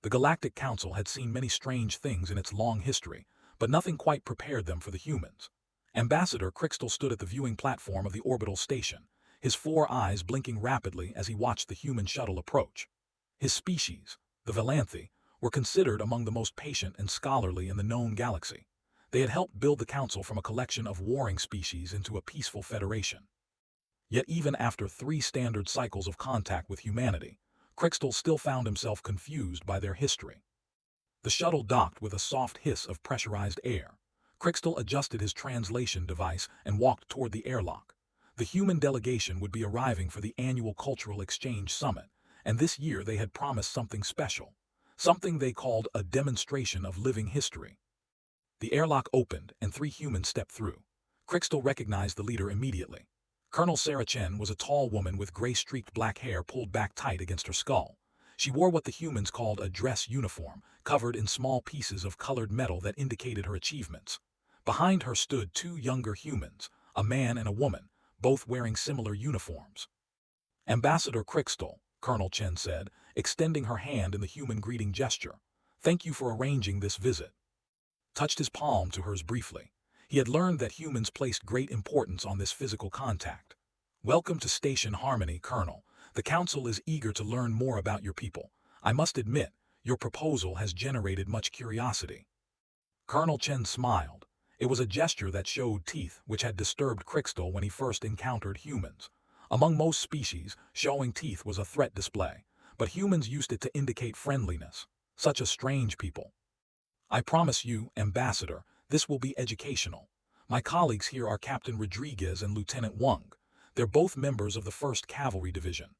The Galactic Council had seen many strange things in its long history, but nothing quite prepared them for the humans. Ambassador Crystal stood at the viewing platform of the orbital station, his 4 eyes blinking rapidly as he watched the human shuttle approach. His species, the Valanthi, were considered among the most patient and scholarly in the known galaxy. They had helped build the Council from a collection of warring species into a peaceful federation. Yet even after 3 standard cycles of contact with humanity, Crystal still found himself confused by their history. The shuttle docked with a soft hiss of pressurized air. Crystal adjusted his translation device and walked toward the airlock. The human delegation would be arriving for the annual Cultural Exchange Summit, and this year they had promised something special, something they called a demonstration of living history. The airlock opened and 3 humans stepped through. Crystal recognized the leader immediately. Colonel Sarah Chen was a tall woman with gray-streaked black hair pulled back tight against her skull. She wore what the humans called a dress uniform, covered in small pieces of colored metal that indicated her achievements. Behind her stood 2 younger humans, a man and a woman, both wearing similar uniforms. Ambassador Crystal, Colonel Chen said, extending her hand in the human greeting gesture. "Thank you for arranging this visit." Touched his palm to hers briefly. He had learned that humans placed great importance on this physical contact. "Welcome to Station Harmony, Colonel. The Council is eager to learn more about your people. I must admit, your proposal has generated much curiosity." Colonel Chen smiled. It was a gesture that showed teeth which had disturbed Crystal when he first encountered humans. Among most species, showing teeth was a threat display, but humans used it to indicate friendliness. Such a strange people. "I promise you, Ambassador, this will be educational. My colleagues here are Captain Rodriguez and Lieutenant Wang. They're both members of the 1st Cavalry Division."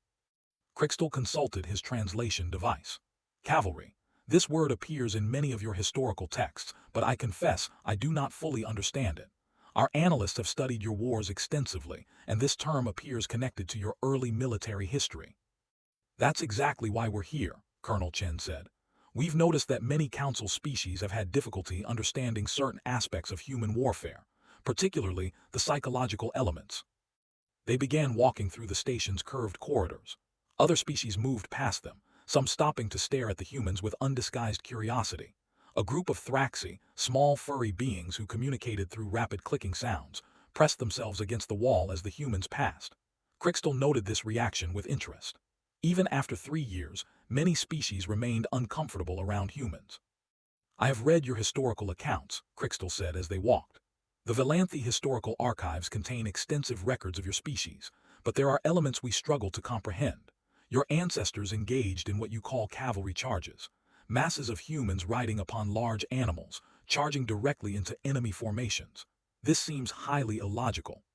Crystal consulted his translation device. "Cavalry. This word appears in many of your historical texts, but I confess I do not fully understand it. Our analysts have studied your wars extensively, and this term appears connected to your early military history." "That's exactly why we're here," Colonel Chen said. "We've noticed that many Council species have had difficulty understanding certain aspects of human warfare, particularly the psychological elements." They began walking through the station's curved corridors. Other species moved past them, some stopping to stare at the humans with undisguised curiosity. A group of Thraxi, small furry beings who communicated through rapid clicking sounds, pressed themselves against the wall as the humans passed. Crystal noted this reaction with interest. Even after 3 years, many species remained uncomfortable around humans. "I have read your historical accounts," Crystal said as they walked. "The Valanthi historical archives contain extensive records of your species, but there are elements we struggle to comprehend. Your ancestors engaged in what you call cavalry charges, masses of humans riding upon large animals, charging directly into enemy formations. This seems highly illogical."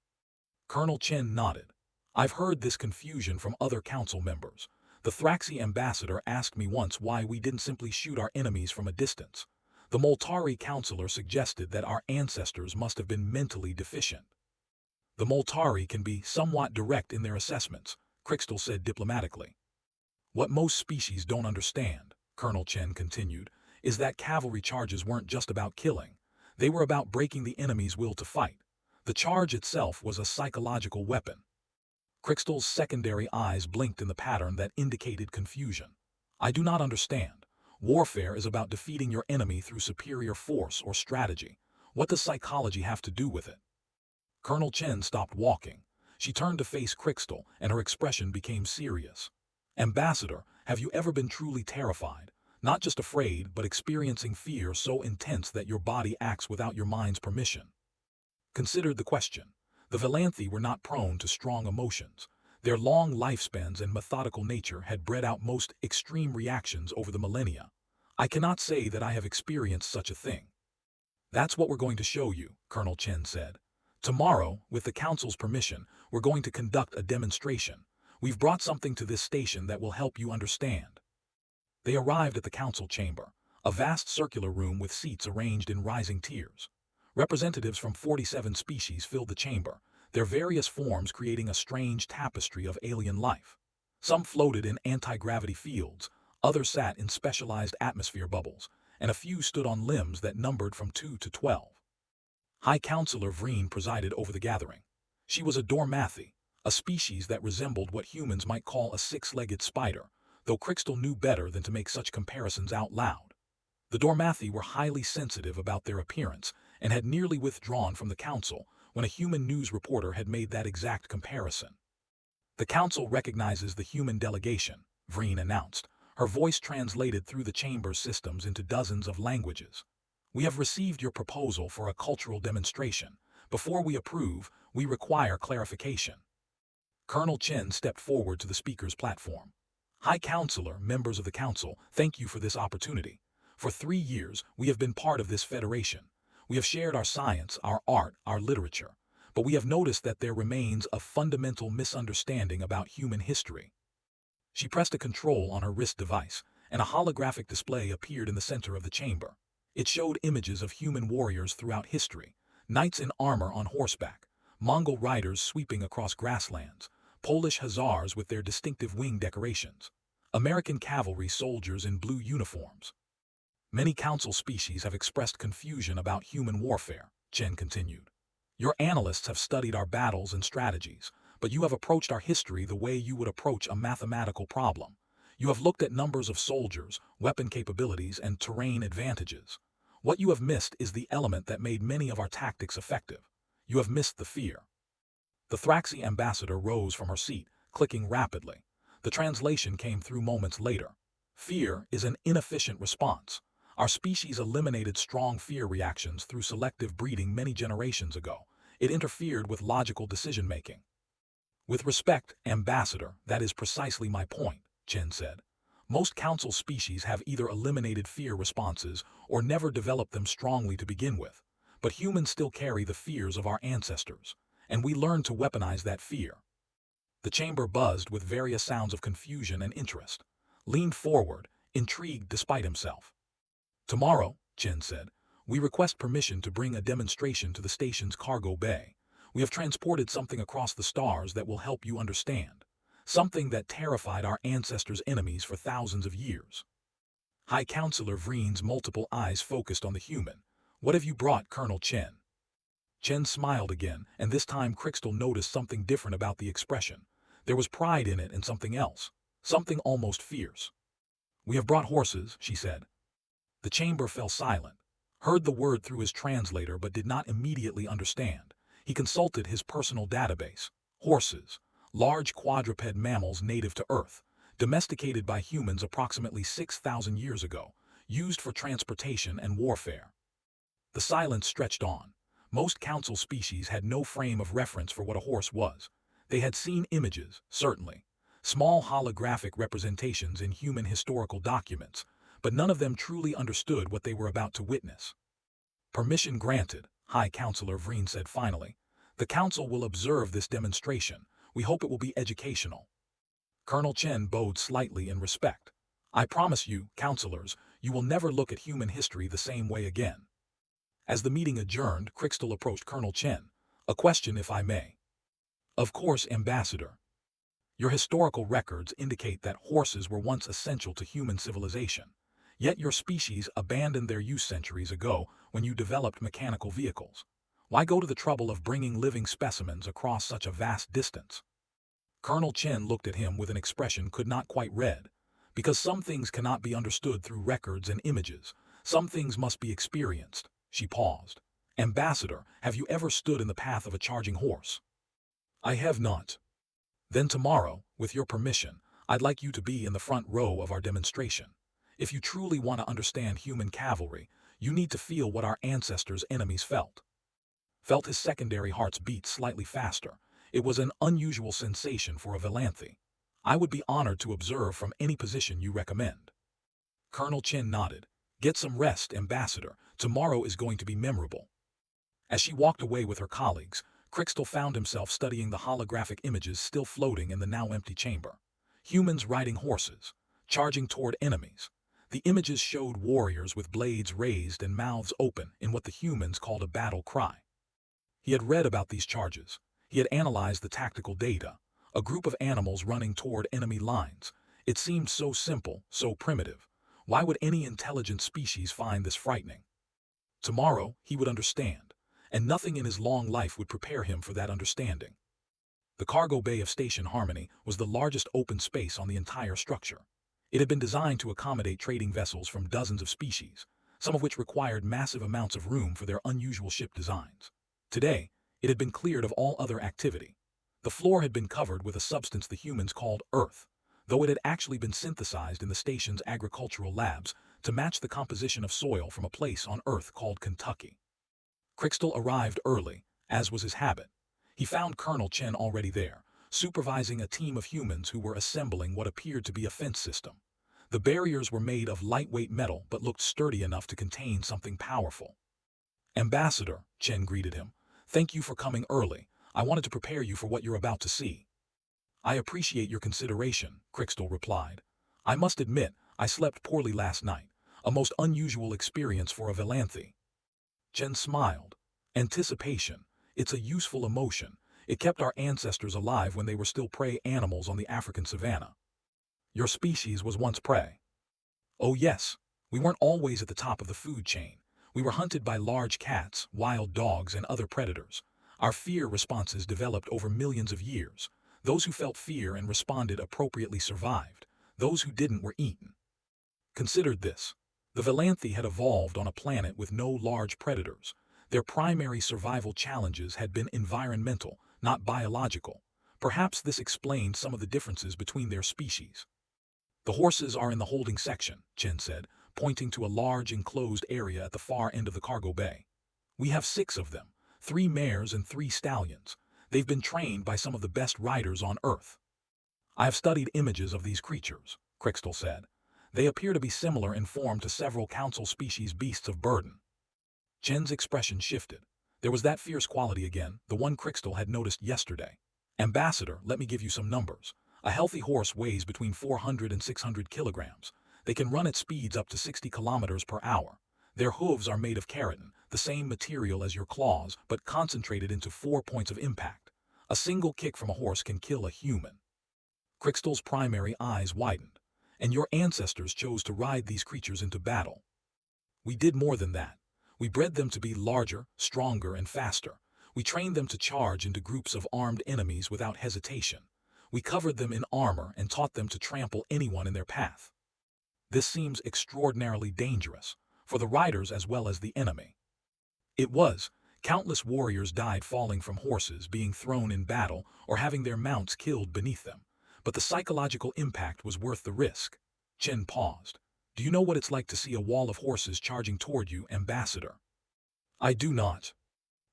Colonel Chen nodded. "I've heard this confusion from other council members. The Thraxi ambassador asked me once why we didn't simply shoot our enemies from a distance. The Moltari counselor suggested that our ancestors must have been mentally deficient." "The Moltari can be somewhat direct in their assessments," Crystal said diplomatically. "What most species don't understand," Colonel Chen continued, "is that cavalry charges weren't just about killing. They were about breaking the enemy's will to fight. The charge itself was a psychological weapon." Crystal's secondary eyes blinked in the pattern that indicated confusion. "I do not understand. Warfare is about defeating your enemy through superior force or strategy. What does psychology have to do with it?" Colonel Chen stopped walking. She turned to face Crystal, and her expression became serious. "Ambassador, have you ever been truly terrified? Not just afraid, but experiencing fear so intense that your body acts without your mind's permission?" Considered the question. The Valanthi were not prone to strong emotions. Their long lifespans and methodical nature had bred out most extreme reactions over the millennia. "I cannot say that I have experienced such a thing." "That's what we're going to show you," Colonel Chen said. "Tomorrow, with the Council's permission, we're going to conduct a demonstration. We've brought something to this station that will help you understand." They arrived at the Council chamber, a vast circular room with seats arranged in rising tiers. Representatives from 47 species filled the chamber, their various forms creating a strange tapestry of alien life. Some floated in anti-gravity fields, others sat in specialized atmosphere bubbles, and a few stood on limbs that numbered from 2 to 12. High Counselor Vreen presided over the gathering. She was a Dormathi, a species that resembled what humans might call a 6-legged spider, though Crystal knew better than to make such comparisons out loud. The Dormathi were highly sensitive about their appearance and had nearly withdrawn from the council when a human news reporter had made that exact comparison. The council recognizes the human delegation, Vreen announced, her voice translated through the chamber's systems into dozens of languages. We have received your proposal for a cultural demonstration. Before we approve, we require clarification. Colonel Chen stepped forward to the speaker's platform. High Counselor, members of the council, thank you for this opportunity. For 3 years, we have been part of this federation. We have shared our science, our art, our literature. But we have noticed that there remains a fundamental misunderstanding about human history. She pressed a control on her wrist device, and a holographic display appeared in the center of the chamber. It showed images of human warriors throughout history, knights in armor on horseback, Mongol riders sweeping across grasslands, Polish hussars with their distinctive wing decorations, American cavalry soldiers in blue uniforms. Many council species have expressed confusion about human warfare, Chen continued. Your analysts have studied our battles and strategies, but you have approached our history the way you would approach a mathematical problem. You have looked at numbers of soldiers, weapon capabilities, and terrain advantages. What you have missed is the element that made many of our tactics effective. You have missed the fear. The Thraxi ambassador rose from her seat, clicking rapidly. The translation came through moments later. Fear is an inefficient response. Our species eliminated strong fear reactions through selective breeding many generations ago. It interfered with logical decision-making. With respect, Ambassador, that is precisely my point, Chen said. Most council species have either eliminated fear responses or never developed them strongly to begin with. But humans still carry the fears of our ancestors, and we learn to weaponize that fear. The chamber buzzed with various sounds of confusion and interest. Leaned forward, intrigued despite himself. Tomorrow, Chen said, we request permission to bring a demonstration to the station's cargo bay. We have transported something across the stars that will help you understand. Something that terrified our ancestors' enemies for thousands of years. High Counselor Vreen's multiple eyes focused on the human. What have you brought, Colonel Chen? Chen smiled again, and this time Crystal noticed something different about the expression. There was pride in it and something else. Something almost fierce. We have brought horses, she said. The chamber fell silent, heard the word through his translator but did not immediately understand. He consulted his personal database. Horses, large quadruped mammals native to Earth, domesticated by humans approximately 6,000 years ago, used for transportation and warfare. The silence stretched on. Most council species had no frame of reference for what a horse was. They had seen images, certainly, small holographic representations in human historical documents, but none of them truly understood what they were about to witness. Permission granted, High Counselor Vreen said finally. The council will observe this demonstration. We hope it will be educational. Colonel Chen bowed slightly in respect. I promise you, counselors, you will never look at human history the same way again. As the meeting adjourned, Crystal approached Colonel Chen. A question, if I may. Of course, Ambassador. Your historical records indicate that horses were once essential to human civilization. Yet your species abandoned their use centuries ago when you developed mechanical vehicles. Why go to the trouble of bringing living specimens across such a vast distance? Colonel Chen looked at him with an expression could not quite read. Because some things cannot be understood through records and images. Some things must be experienced. She paused. Ambassador, have you ever stood in the path of a charging horse? I have not. Then tomorrow, with your permission, I'd like you to be in the front row of our demonstration. If you truly want to understand human cavalry, you need to feel what our ancestors' enemies felt. Felt his secondary heart's beat slightly faster. It was an unusual sensation for a Valanthi. I would be honored to observe from any position you recommend. Colonel Chen nodded. Get some rest, Ambassador. Tomorrow is going to be memorable. As she walked away with her colleagues, Crystal found himself studying the holographic images still floating in the now empty chamber. Humans riding horses, charging toward enemies. The images showed warriors with blades raised and mouths open in what the humans called a battle cry. He had read about these charges. He had analyzed the tactical data. A group of animals running toward enemy lines. It seemed so simple, so primitive. Why would any intelligent species find this frightening? Tomorrow, he would understand, and nothing in his long life would prepare him for that understanding. The cargo bay of Station Harmony was the largest open space on the entire structure. It had been designed to accommodate trading vessels from dozens of species, some of which required massive amounts of room for their unusual ship designs. Today, it had been cleared of all other activity. The floor had been covered with a substance the humans called Earth, though it had actually been synthesized in the station's agricultural labs to match the composition of soil from a place on Earth called Kentucky. Crixtal arrived early, as was his habit. He found Colonel Chen already there, supervising a team of humans who were assembling what appeared to be a fence system. The barriers were made of lightweight metal but looked sturdy enough to contain something powerful. "Ambassador," Chen greeted him, "thank you for coming early. I wanted to prepare you for what you're about to see." "I appreciate your consideration," Crixtal replied. "I must admit, I slept poorly last night, a most unusual experience for a Velanthe." Chen smiled. "Anticipation. It's a useful emotion. It kept our ancestors alive when they were still prey animals on the African savanna." "Your species was once prey." "Oh yes. We weren't always at the top of the food chain. We were hunted by large cats, wild dogs, and other predators. Our fear responses developed over millions of years. Those who felt fear and responded appropriately survived. Those who didn't were eaten." Considered this. The Velanthe had evolved on a planet with no large predators. Their primary survival challenges had been environmental, not biological. Perhaps this explained some of the differences between their species. "The horses are in the holding section," Chen said, pointing to a large enclosed area at the far end of the cargo bay. "We have 6 of them, 3 mares and 3 stallions. They've been trained by some of the best riders on Earth." "I have studied images of these creatures," Crixtal said. "They appear to be similar in form to several council species beasts of burden." Chen's expression shifted. There was that fierce quality again, the one Crixtal had noticed yesterday. "Ambassador, let me give you some numbers. A healthy horse weighs between 400 and 600 kilograms. They can run at speeds up to 60 kilometers per hour. Their hooves are made of keratin, the same material as your claws, but concentrated into 4 points of impact. A single kick from a horse can kill a human." Crixtal's primary eyes widened. "And your ancestors chose to ride these creatures into battle." "We did more than that. We bred them to be larger, stronger, and faster. We trained them to charge into groups of armed enemies without hesitation. We covered them in armor and taught them to trample anyone in their path." "This seems extraordinarily dangerous, for the riders as well as the enemy." It was. Countless warriors died falling from horses, being thrown in battle, or having their mounts killed beneath them. But the psychological impact was worth the risk. Chen paused. "Do you know what it's like to see a wall of horses charging toward you, Ambassador?" "I do not."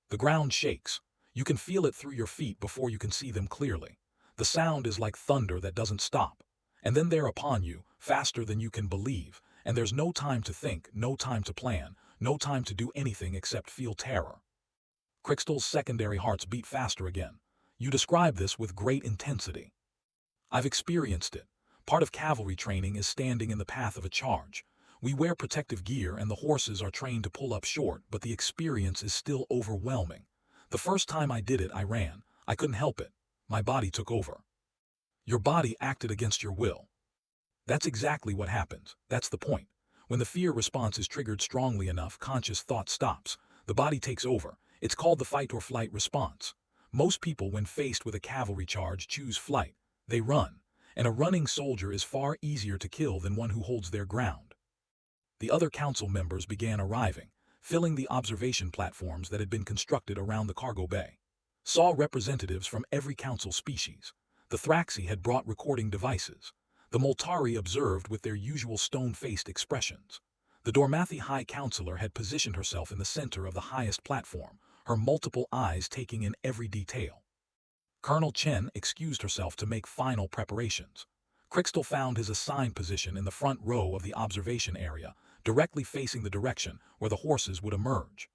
"The ground shakes. You can feel it through your feet before you can see them clearly. The sound is like thunder that doesn't stop. And then they're upon you, faster than you can believe, and there's no time to think, no time to plan, no time to do anything except feel terror." Crixtal's secondary hearts beat faster again. "You describe this with great intensity." "I've experienced it. Part of cavalry training is standing in the path of a charge. We wear protective gear and the horses are trained to pull up short, but the experience is still overwhelming. The first time I did it, I ran. I couldn't help it. My body took over." "Your body acted against your will." "That's exactly what happens. That's the point. When the fear response is triggered strongly enough, conscious thought stops. The body takes over. It's called the fight or flight response. Most people, when faced with a cavalry charge, choose flight. They run. And a running soldier is far easier to kill than one who holds their ground." The other council members began arriving, filling the observation platforms that had been constructed around the cargo bay. Saw representatives from every council species. The Thraxi had brought recording devices. The Moltari observed with their usual stone-faced expressions. The Dormathi High Counselor had positioned herself in the center of the highest platform, her multiple eyes taking in every detail. Colonel Chen excused herself to make final preparations. Crixtal found his assigned position in the front row of the observation area, directly facing the direction where the horses would emerge.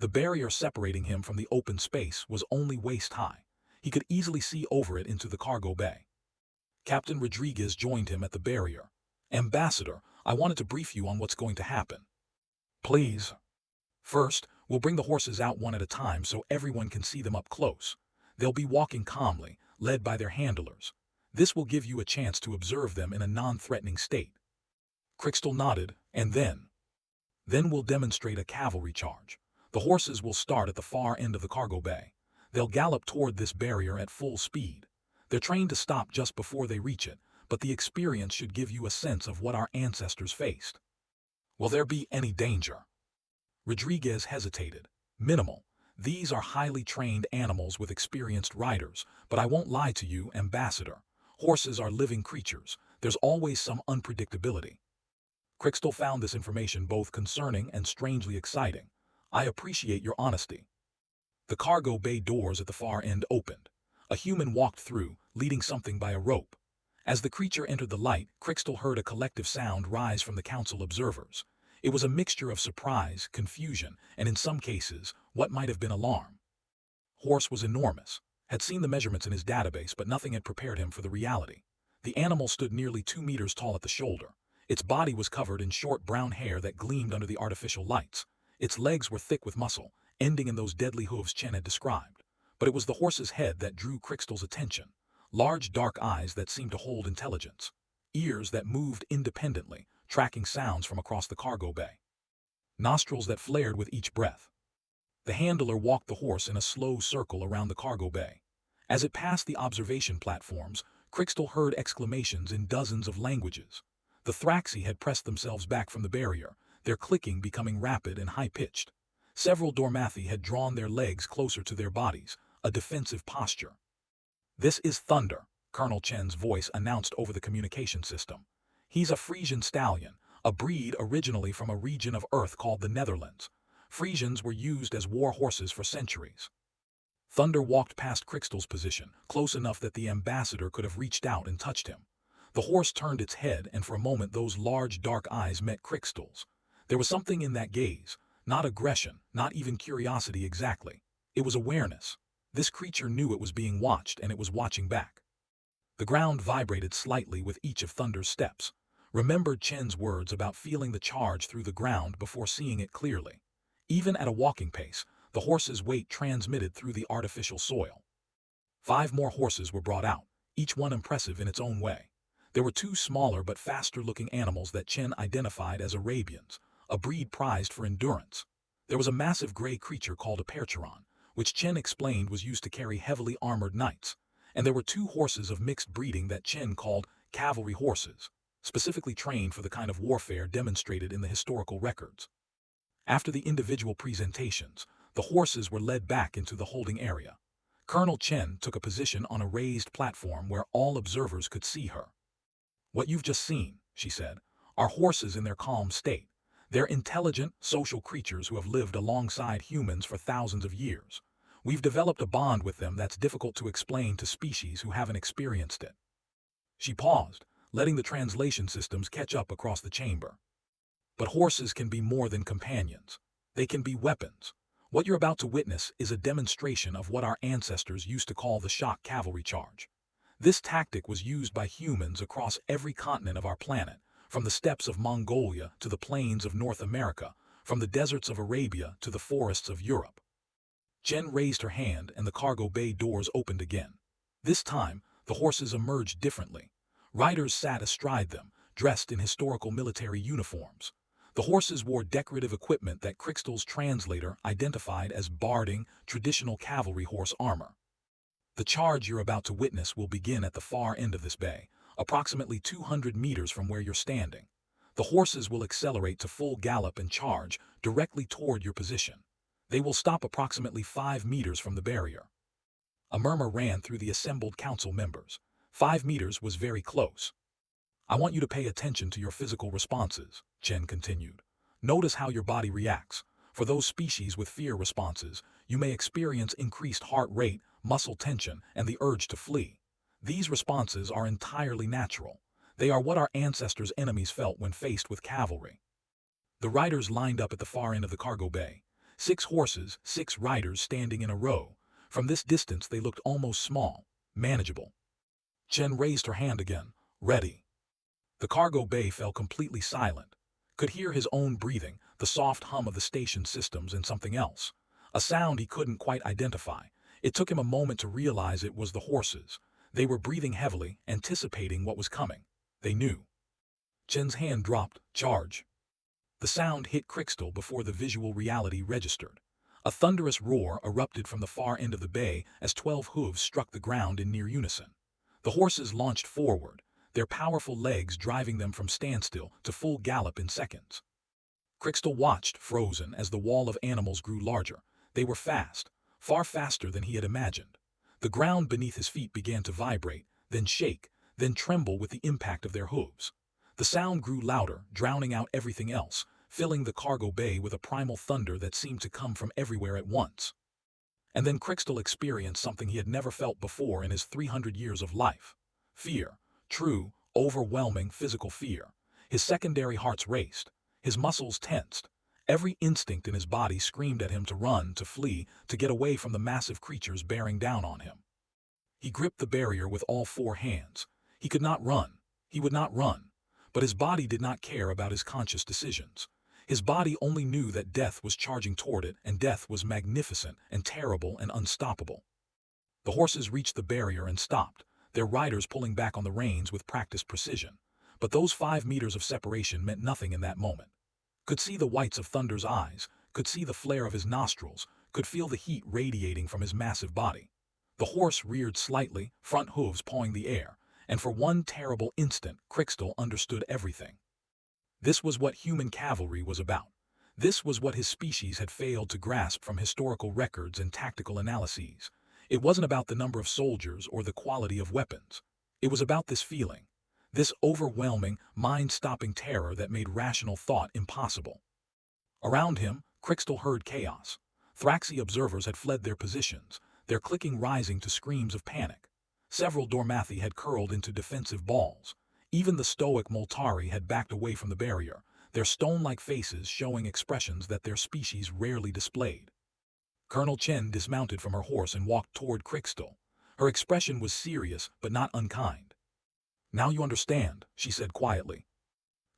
The barrier separating him from the open space was only waist-high. He could easily see over it into the cargo bay. Captain Rodriguez joined him at the barrier. "Ambassador, I wanted to brief you on what's going to happen." "Please." "First, we'll bring the horses out one at a time so everyone can see them up close. They'll be walking calmly, led by their handlers. This will give you a chance to observe them in a non-threatening state." Crixtal nodded, "And then?" "Then we'll demonstrate a cavalry charge. The horses will start at the far end of the cargo bay. They'll gallop toward this barrier at full speed. They're trained to stop just before they reach it, but the experience should give you a sense of what our ancestors faced. Will there be any danger? Rodriguez hesitated. Minimal. These are highly trained animals with experienced riders, but I won't lie to you, Ambassador. Horses are living creatures. There's always some unpredictability. Crystal found this information both concerning and strangely exciting. I appreciate your honesty. The cargo bay doors at the far end opened. A human walked through, leading something by a rope. As the creature entered the light, Crystal heard a collective sound rise from the council observers. It was a mixture of surprise, confusion, and in some cases, what might have been alarm. Horse was enormous, had seen the measurements in his database, but nothing had prepared him for the reality. The animal stood nearly 2 meters tall at the shoulder. Its body was covered in short brown hair that gleamed under the artificial lights. Its legs were thick with muscle, ending in those deadly hooves Chen had described. But it was the horse's head that drew Crystal's attention. Large dark eyes that seemed to hold intelligence. Ears that moved independently, tracking sounds from across the cargo bay. Nostrils that flared with each breath. The handler walked the horse in a slow circle around the cargo bay. As it passed the observation platforms, Crystal heard exclamations in dozens of languages. The Thraxi had pressed themselves back from the barrier, their clicking becoming rapid and high-pitched. Several Dormathi had drawn their legs closer to their bodies, a defensive posture. This is Thunder, Colonel Chen's voice announced over the communication system. He's a Frisian stallion, a breed originally from a region of Earth called the Netherlands. Frisians were used as war horses for centuries. Thunder walked past Crystal's position, close enough that the ambassador could have reached out and touched him. The horse turned its head, and for a moment those large dark eyes met Crystal's. There was something in that gaze, not aggression, not even curiosity exactly. It was awareness. This creature knew it was being watched, and it was watching back. The ground vibrated slightly with each of Thunder's steps. Remembered Chen's words about feeling the charge through the ground before seeing it clearly. Even at a walking pace, the horse's weight transmitted through the artificial soil. 5 more horses were brought out, each one impressive in its own way. There were 2 smaller but faster-looking animals that Chen identified as Arabians, a breed prized for endurance. There was a massive gray creature called a Percheron, which Chen explained was used to carry heavily armored knights, and there were 2 horses of mixed breeding that Chen called cavalry horses, specifically trained for the kind of warfare demonstrated in the historical records. After the individual presentations, the horses were led back into the holding area. Colonel Chen took a position on a raised platform where all observers could see her. What you've just seen, she said, are horses in their calm state. They're intelligent, social creatures who have lived alongside humans for thousands of years. We've developed a bond with them that's difficult to explain to species who haven't experienced it. She paused, letting the translation systems catch up across the chamber. But horses can be more than companions. They can be weapons. What you're about to witness is a demonstration of what our ancestors used to call the shock cavalry charge. This tactic was used by humans across every continent of our planet, from the steppes of Mongolia to the plains of North America, from the deserts of Arabia to the forests of Europe. Jen raised her hand and the cargo bay doors opened again. This time, the horses emerged differently. Riders sat astride them, dressed in historical military uniforms. The horses wore decorative equipment that Crystal's translator identified as barding, traditional cavalry horse armor. The charge you're about to witness will begin at the far end of this bay, approximately 200 meters from where you're standing. The horses will accelerate to full gallop and charge directly toward your position. They will stop approximately 5 meters from the barrier. A murmur ran through the assembled council members. 5 meters was very close. I want you to pay attention to your physical responses, Chen continued. Notice how your body reacts. For those species with fear responses, you may experience increased heart rate, muscle tension, and the urge to flee. These responses are entirely natural. They are what our ancestors' enemies felt when faced with cavalry. The riders lined up at the far end of the cargo bay. 6 horses, 6 riders standing in a row. From this distance they looked almost small, manageable. Chen raised her hand again. Ready. The cargo bay fell completely silent. Could hear his own breathing, the soft hum of the station systems, and something else. A sound he couldn't quite identify. It took him a moment to realize it was the horses. They were breathing heavily, anticipating what was coming. They knew. Chen's hand dropped. Charge. The sound hit Crystal before the visual reality registered. A thunderous roar erupted from the far end of the bay as 12 hooves struck the ground in near unison. The horses launched forward, their powerful legs driving them from standstill to full gallop in seconds. Crystal watched, frozen, as the wall of animals grew larger. They were fast, far faster than he had imagined. The ground beneath his feet began to vibrate, then shake, then tremble with the impact of their hooves. The sound grew louder, drowning out everything else, filling the cargo bay with a primal thunder that seemed to come from everywhere at once. And then Crystal experienced something he had never felt before in his 300 years of life. Fear. True, overwhelming physical fear. His secondary hearts raced. His muscles tensed. Every instinct in his body screamed at him to run, to flee, to get away from the massive creatures bearing down on him. He gripped the barrier with all four hands. He could not run. He would not run. But his body did not care about his conscious decisions. His body only knew that death was charging toward it, and death was magnificent and terrible and unstoppable. The horses reached the barrier and stopped, their riders pulling back on the reins with practiced precision. But those 5 meters of separation meant nothing in that moment. Could see the whites of Thunder's eyes, could see the flare of his nostrils, could feel the heat radiating from his massive body. The horse reared slightly, front hooves pawing the air, and for one terrible instant Crystal understood everything. This was what human cavalry was about. This was what his species had failed to grasp from historical records and tactical analyses. It wasn't about the number of soldiers or the quality of weapons. It was about this feeling. This overwhelming, mind-stopping terror that made rational thought impossible. Around him, Crystal heard chaos. Thraxi observers had fled their positions, their clicking rising to screams of panic. Several Dormathi had curled into defensive balls. Even the stoic Moltari had backed away from the barrier, their stone-like faces showing expressions that their species rarely displayed. Colonel Chen dismounted from her horse and walked toward Crystal. Her expression was serious but not unkind. "Now you understand," she said quietly.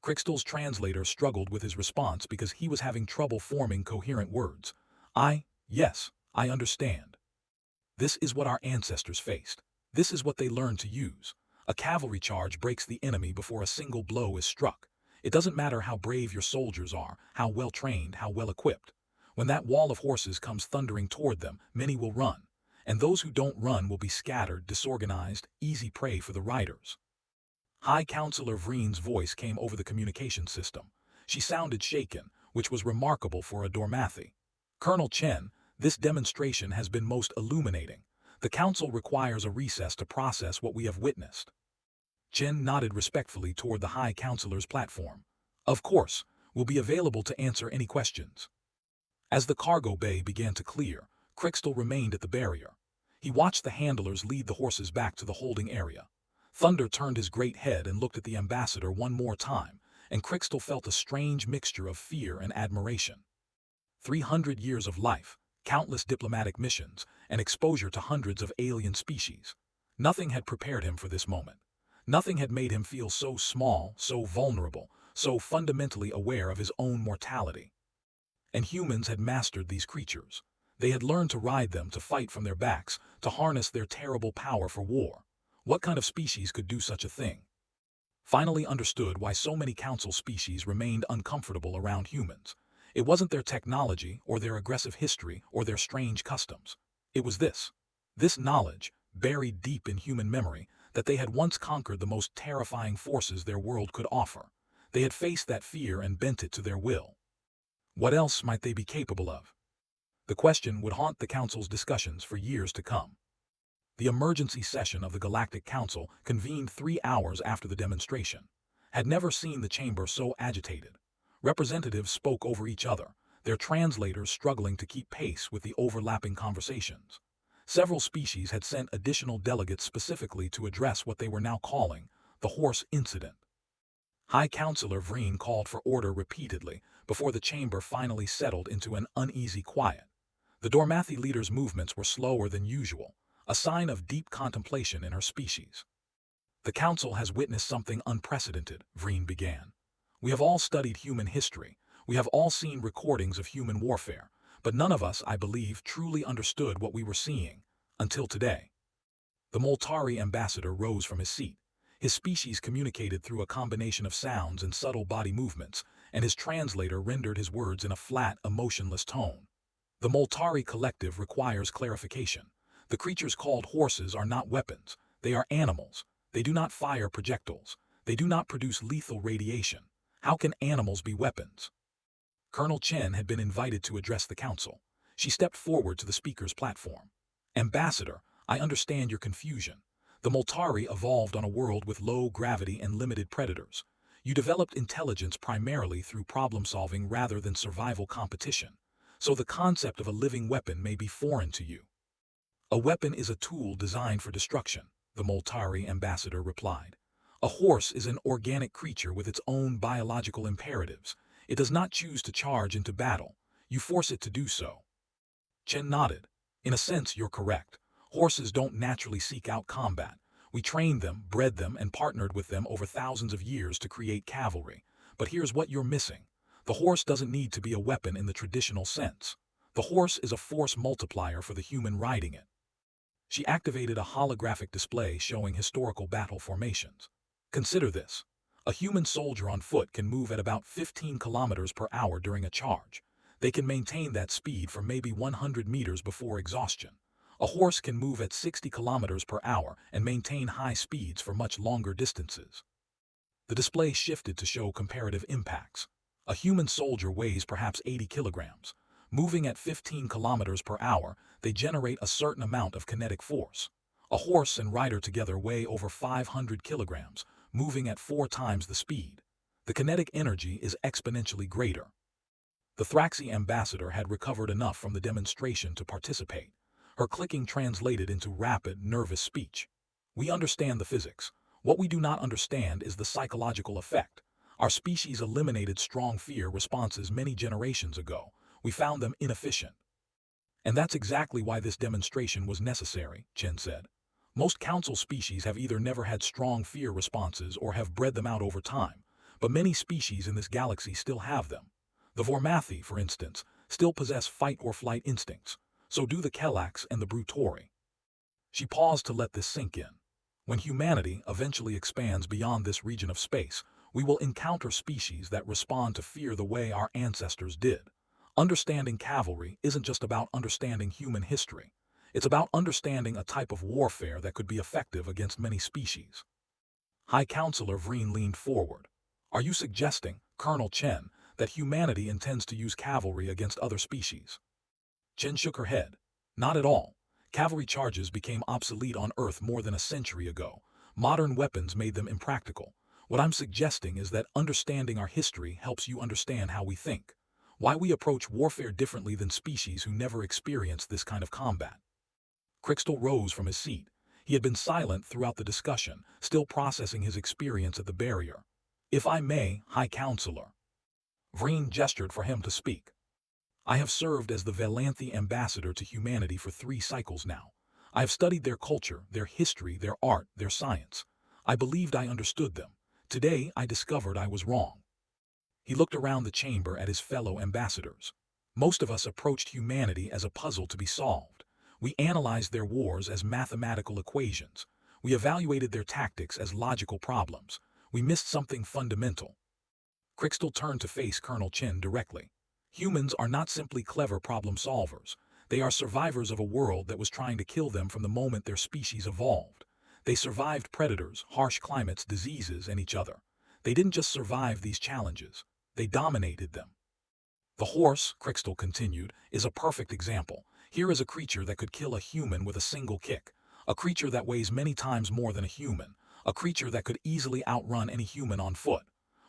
Crystal's translator struggled with his response because he was having trouble forming coherent words. Yes, I understand. This is what our ancestors faced. This is what they learned to use. A cavalry charge breaks the enemy before a single blow is struck. It doesn't matter how brave your soldiers are, how well trained, how well equipped. When that wall of horses comes thundering toward them, many will run. And those who don't run will be scattered, disorganized, easy prey for the riders. High Counselor Vreen's voice came over the communication system. She sounded shaken, which was remarkable for a Dormathi. "Colonel Chen, this demonstration has been most illuminating. The Council requires a recess to process what we have witnessed." Chen nodded respectfully toward the High Counselor's platform. "Of course, we'll be available to answer any questions." As the cargo bay began to clear, Crystal remained at the barrier. He watched the handlers lead the horses back to the holding area. Thunder turned his great head and looked at the ambassador one more time, and Crystal felt a strange mixture of fear and admiration. 300 years of life, countless diplomatic missions, and exposure to hundreds of alien species. Nothing had prepared him for this moment. Nothing had made him feel so small, so vulnerable, so fundamentally aware of his own mortality. And humans had mastered these creatures. They had learned to ride them, to fight from their backs, to harness their terrible power for war. What kind of species could do such a thing? Finally understood why so many council species remained uncomfortable around humans. It wasn't their technology, or their aggressive history, or their strange customs. It was this knowledge, buried deep in human memory, that they had once conquered the most terrifying forces their world could offer. They had faced that fear and bent it to their will. What else might they be capable of? The question would haunt the Council's discussions for years to come. The emergency session of the Galactic Council, convened 3 hours after the demonstration, had never seen the chamber so agitated. Representatives spoke over each other, their translators struggling to keep pace with the overlapping conversations. Several species had sent additional delegates specifically to address what they were now calling the horse incident. High Counselor Vreen called for order repeatedly before the chamber finally settled into an uneasy quiet. The Dormathi leader's movements were slower than usual, a sign of deep contemplation in her species. "The Council has witnessed something unprecedented," Vreen began. "We have all studied human history. We have all seen recordings of human warfare, but none of us, I believe, truly understood what we were seeing, until today." The Moltari ambassador rose from his seat. His species communicated through a combination of sounds and subtle body movements, and his translator rendered his words in a flat, emotionless tone. "The Moltari collective requires clarification. The creatures called horses are not weapons. They are animals. They do not fire projectiles. They do not produce lethal radiation. How can animals be weapons? Colonel Chen had been invited to address the council. She stepped forward to the speaker's platform. Ambassador, I understand your confusion. The Moltari evolved on a world with low gravity and limited predators. You developed intelligence primarily through problem-solving rather than survival competition. So the concept of a living weapon may be foreign to you. A weapon is a tool designed for destruction, the Moltari ambassador replied. A horse is an organic creature with its own biological imperatives. It does not choose to charge into battle. You force it to do so. Chen nodded. In a sense, you're correct. Horses don't naturally seek out combat. We trained them, bred them, and partnered with them over thousands of years to create cavalry. But here's what you're missing. The horse doesn't need to be a weapon in the traditional sense. The horse is a force multiplier for the human riding it. She activated a holographic display showing historical battle formations. Consider this. A human soldier on foot can move at about 15 kilometers per hour during a charge. They can maintain that speed for maybe 100 meters before exhaustion. A horse can move at 60 kilometers per hour and maintain high speeds for much longer distances. The display shifted to show comparative impacts. A human soldier weighs perhaps 80 kilograms. Moving at 15 kilometers per hour, they generate a certain amount of kinetic force. A horse and rider together weigh over 500 kilograms, moving at 4 times the speed. The kinetic energy is exponentially greater. The Thraxi ambassador had recovered enough from the demonstration to participate. Her clicking translated into rapid, nervous speech. We understand the physics. What we do not understand is the psychological effect. Our species eliminated strong fear responses many generations ago. We found them inefficient. And that's exactly why this demonstration was necessary, Chen said. Most council species have either never had strong fear responses or have bred them out over time, but many species in this galaxy still have them. The Vormathi, for instance, still possess fight-or-flight instincts. So do the Kelax and the Brutori. She paused to let this sink in. When humanity eventually expands beyond this region of space, we will encounter species that respond to fear the way our ancestors did. Understanding cavalry isn't just about understanding human history. It's about understanding a type of warfare that could be effective against many species. High Counselor Vreen leaned forward. Are you suggesting, Colonel Chen, that humanity intends to use cavalry against other species? Chen shook her head. Not at all. Cavalry charges became obsolete on Earth more than a century ago. Modern weapons made them impractical. What I'm suggesting is that understanding our history helps you understand how we think. Why we approach warfare differently than species who never experienced this kind of combat. Crystal rose from his seat. He had been silent throughout the discussion, still processing his experience at the barrier. If I may, High Counselor. Vreen gestured for him to speak. I have served as the Valanthi ambassador to humanity for 3 cycles now. I have studied their culture, their history, their art, their science. I believed I understood them. Today I discovered I was wrong. He looked around the chamber at his fellow ambassadors. Most of us approached humanity as a puzzle to be solved. We analyzed their wars as mathematical equations. We evaluated their tactics as logical problems. We missed something fundamental. Crystal turned to face Colonel Chen directly. Humans are not simply clever problem solvers. They are survivors of a world that was trying to kill them from the moment their species evolved. They survived predators, harsh climates, diseases, and each other. They didn't just survive these challenges. They dominated them. The horse, Crystal continued, is a perfect example. Here is a creature that could kill a human with a single kick. A creature that weighs many times more than a human. A creature that could easily outrun any human on foot.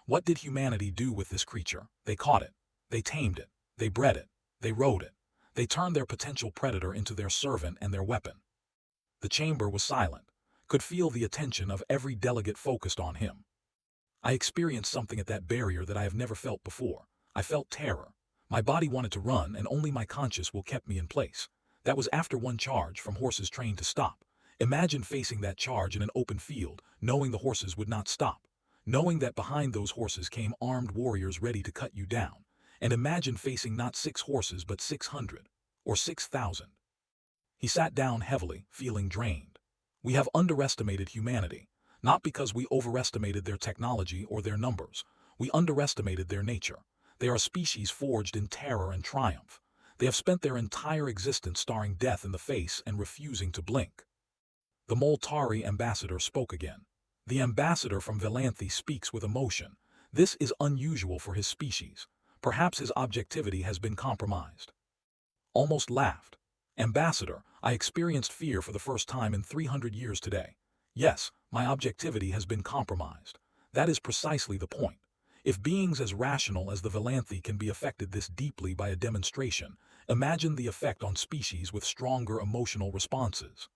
What did humanity do with this creature? They caught it. They tamed it. They bred it. They rode it. They turned their potential predator into their servant and their weapon. The chamber was silent, could feel the attention of every delegate focused on him. I experienced something at that barrier that I have never felt before. I felt terror. My body wanted to run, and only my conscious will kept me in place. That was after one charge from horses trained to stop. Imagine facing that charge in an open field, knowing the horses would not stop. Knowing that behind those horses came armed warriors ready to cut you down. And imagine facing not 6 horses but 600, or 6,000. He sat down heavily, feeling drained. We have underestimated humanity, not because we overestimated their technology or their numbers. We underestimated their nature. They are a species forged in terror and triumph. They have spent their entire existence staring death in the face and refusing to blink. The Moltari ambassador spoke again. The ambassador from Velanthe speaks with emotion. This is unusual for his species. Perhaps his objectivity has been compromised. Almost laughed. Ambassador, I experienced fear for the first time in 300 years today. Yes, my objectivity has been compromised. That is precisely the point. If beings as rational as the Velanthe can be affected this deeply by a demonstration, imagine the effect on species with stronger emotional responses.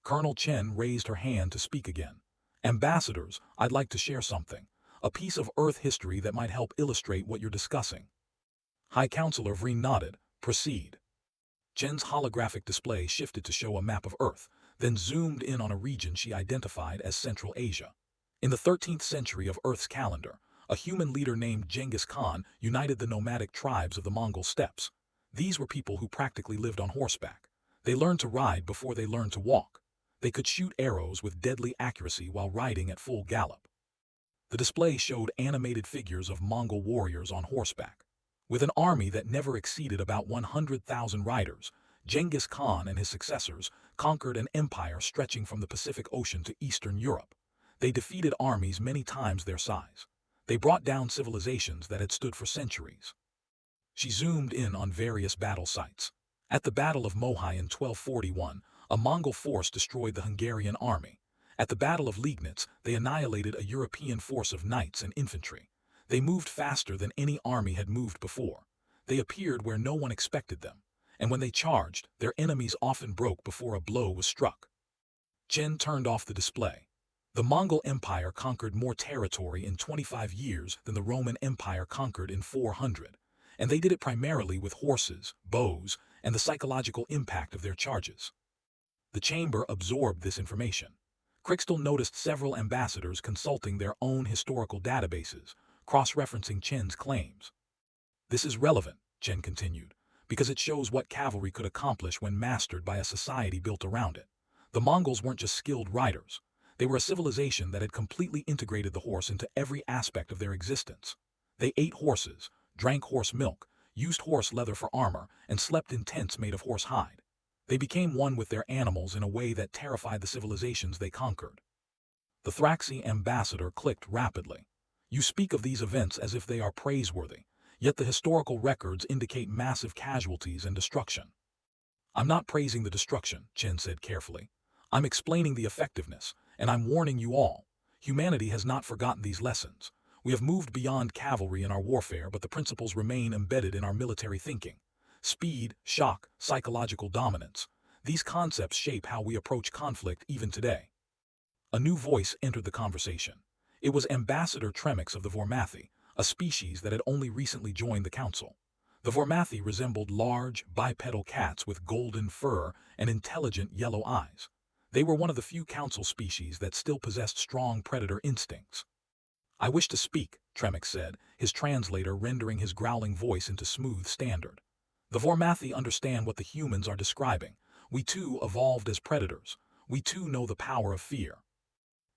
Colonel Chen raised her hand to speak again. Ambassadors, I'd like to share something. A piece of Earth history that might help illustrate what you're discussing. High Counselor Vreen nodded. Proceed. Chen's holographic display shifted to show a map of Earth, then zoomed in on a region she identified as Central Asia. In the 13th century of Earth's calendar, a human leader named Genghis Khan united the nomadic tribes of the Mongol steppes. These were people who practically lived on horseback. They learned to ride before they learned to walk. They could shoot arrows with deadly accuracy while riding at full gallop. The display showed animated figures of Mongol warriors on horseback. With an army that never exceeded about 100,000 riders, Genghis Khan and his successors conquered an empire stretching from the Pacific Ocean to Eastern Europe. They defeated armies many times their size. They brought down civilizations that had stood for centuries. She zoomed in on various battle sites. At the Battle of Mohi in 1241, a Mongol force destroyed the Hungarian army. At the Battle of Liegnitz, they annihilated a European force of knights and infantry. They moved faster than any army had moved before. They appeared where no one expected them, and when they charged, their enemies often broke before a blow was struck. Chen turned off the display. The Mongol Empire conquered more territory in 25 years than the Roman Empire conquered in 400, and they did it primarily with horses, bows, and the psychological impact of their charges. The chamber absorbed this information. Crystal noticed several ambassadors consulting their own historical databases, cross-referencing Chen's claims. This is relevant, Chen continued, because it shows what cavalry could accomplish when mastered by a society built around it. The Mongols weren't just skilled riders. They were a civilization that had completely integrated the horse into every aspect of their existence. They ate horses, drank horse milk, used horse leather for armor, and slept in tents made of horse hide. They became one with their animals in a way that terrified the civilizations they conquered. The Thraxi ambassador clicked rapidly. You speak of these events as if they are praiseworthy, yet the historical records indicate massive casualties and destruction. I'm not praising the destruction, Chen said carefully. I'm explaining the effectiveness, and I'm warning you all. Humanity has not forgotten these lessons. We have moved beyond cavalry in our warfare, but the principles remain embedded in our military thinking. Speed, shock, psychological dominance. These concepts shape how we approach conflict even today. A new voice entered the conversation. It was Ambassador Tremix of the Vormathi, a species that had only recently joined the council. The Vormathi resembled large, bipedal cats with golden fur and intelligent yellow eyes. They were one of the few council species that still possessed strong predator instincts. I wish to speak, Tremix said, his translator rendering his growling voice into smooth standard. The Vormathi understand what the humans are describing. We too evolved as predators. We too know the power of fear.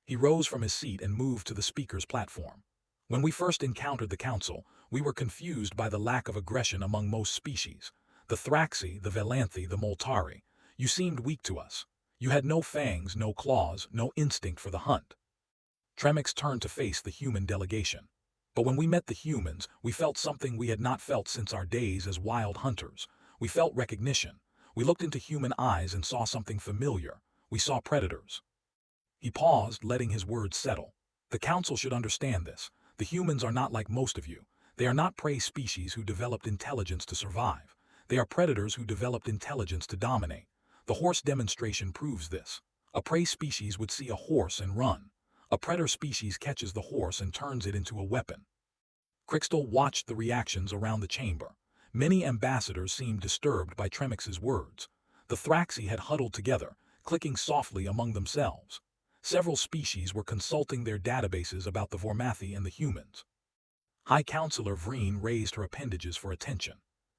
He rose from his seat and moved to the speaker's platform. When we first encountered the council, we were confused by the lack of aggression among most species. The Thraxi, the Velanthe, the Moltari. You seemed weak to us. You had no fangs, no claws, no instinct for the hunt. Tremix turned to face the human delegation. But when we met the humans, we felt something we had not felt since our days as wild hunters. We felt recognition. We looked into human eyes and saw something familiar. We saw predators. He paused, letting his words settle. The council should understand this. The humans are not like most of you. They are not prey species who developed intelligence to survive. They are predators who developed intelligence to dominate. The horse demonstration proves this. A prey species would see a horse and run. A predator species catches the horse and turns it into a weapon. Crystal watched the reactions around the chamber. Many ambassadors seemed disturbed by Tremix's words. The Thraxi had huddled together, clicking softly among themselves. Several species were consulting their databases about the Vormathi and the humans. High Counselor Vreen raised her appendages for attention.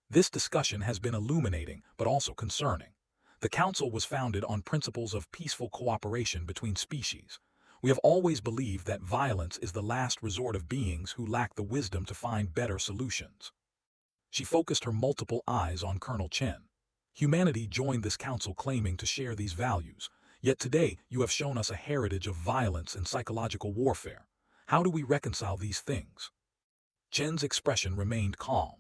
This discussion has been illuminating, but also concerning. The council was founded on principles of peaceful cooperation between species. We have always believed that violence is the last resort of beings who lack the wisdom to find better solutions. She focused her multiple eyes on Colonel Chen. Humanity joined this council claiming to share these values, Yet today you have shown us a heritage of violence and psychological warfare. How do we reconcile these things? Chen's expression remained calm.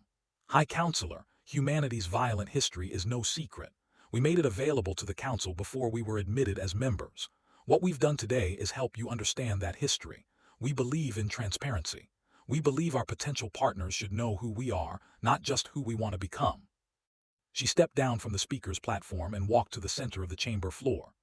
High Counselor, humanity's violent history is no secret. We made it available to the Council before we were admitted as members. What we've done today is help you understand that history. We believe in transparency. We believe our potential partners should know who we are, not just who we want to become. She stepped down from the speaker's platform and walked to the center of the chamber floor.